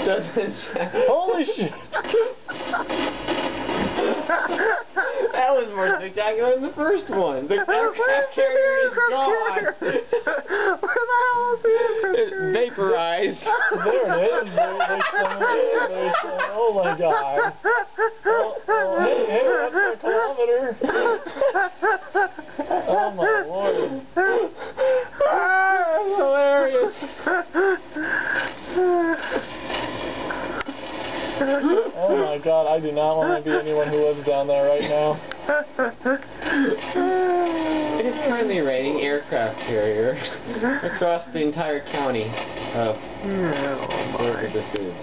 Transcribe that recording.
Doesn't. Holy shit! That was more spectacular than the first one. The aircraft carrier is gone. Where the hell is the aircraft It's carrier? vaporized. There it is. Oh my god. Oh, hey, that's a kilometer. Oh my lord. That's hilarious. Oh my god, I do not want to be anyone who lives down there right now. It is currently raining aircraft carrier across the entire county of wherever this is.